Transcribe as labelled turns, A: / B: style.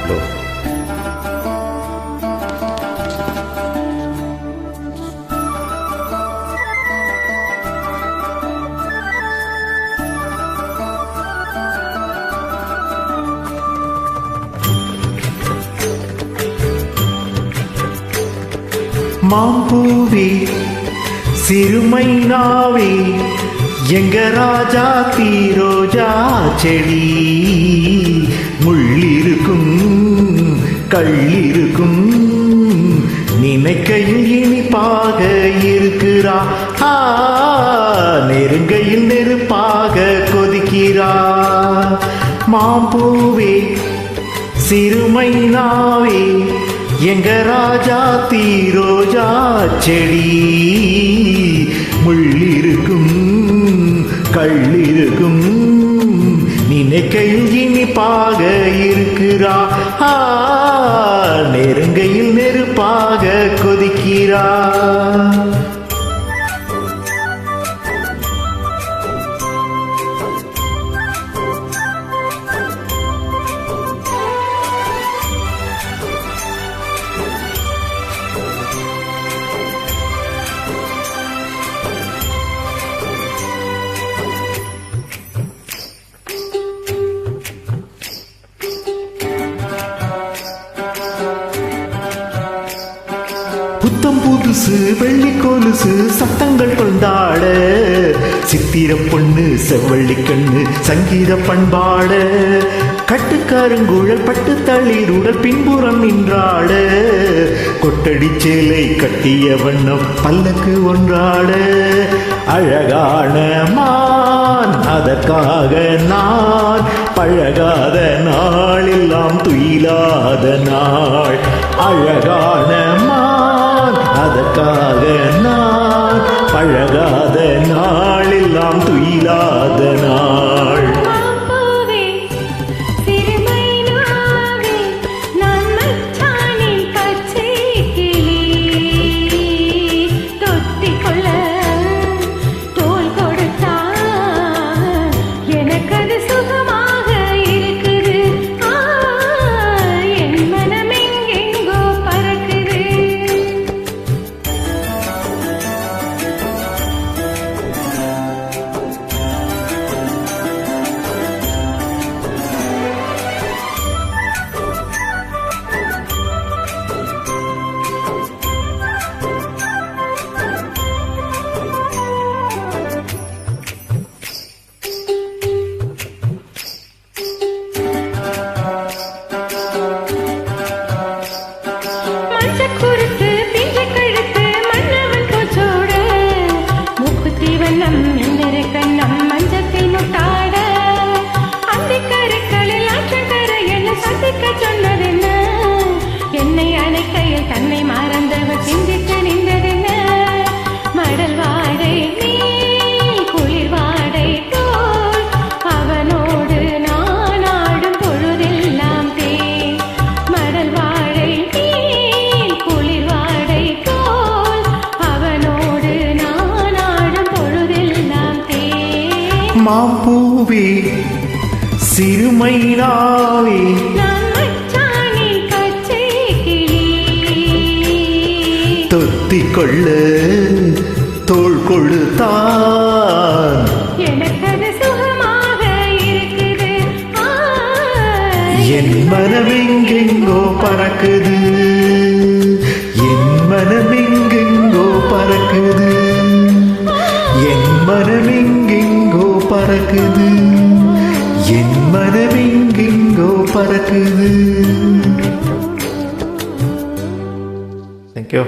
A: Low. மாம்பூவே சிறுமைனாவே எங்க ராஜா தீரோஜா செடி, முள்ளிருக்கும் கள்ளிருக்கும் நினைக்கையில் இனிப்பாக இருக்கிறா, நெருங்கையில் நெருப்பாக கொதிக்கிறா. மாம்பூவே சிறுமைனாவே எங்க ராஜா தீரோஜா செடி, முள்ளிருக்கும் கள்ளிருக்கும் நினைக்கையில் இனிப்பாக இருக்கிறா, நெருங்கையில் நெருப்பாக கொதிக்கிறா. புத்தம் புதுசு வெள்ளி கொலுசு சத்தங்கள் கொண்டாட, சித்திர பொண்ணு செவ்வள்ளி கண்ணு சங்கீத பண்பாட, கட்டுக்காரங்குழல் பட்டு தளிருடல் பின்புறம் நின்றாட, கொட்டடி சேலை கட்டிய வண்ணம் பல்லக்கு ஒன்றாட. அழகான மான் அதற்காக நான் பழகாத நாளெல்லாம் துயிலாத நாள். அழகான மான் அதற்காக நான் பழகாத நாளெல்லாம் துயிலாத நாள்.
B: என்னை அணைக்கையில் தன்னை மறந்தவர் சிந்தித்து நின்றதென்ன, மடல் வாடை நீ குளிர் வாடை போல் அவனோடு நான் ஆடும் பொழுதெல்லாம் தேன். மடல் வாடை நீ குளிர் வாடை போல் அவனோடு நான் ஆடும் பொழுதெல்லாம் தேன்.
A: மாம்பூவே சிறுமைனாவே தொத்திக்கொள்ள தோள் கொடுத்தான்,
B: எனக்கது சுகமாக இருக்குது.
A: என் மனமெங்கெங்கோ பறக்குது, என் மனமெங்கெங்கோ பறக்குது, என் மனமெங்கெங்கோ பறக்குது, என் மனமெங்கெங்கோ பறக்குது. Thank you.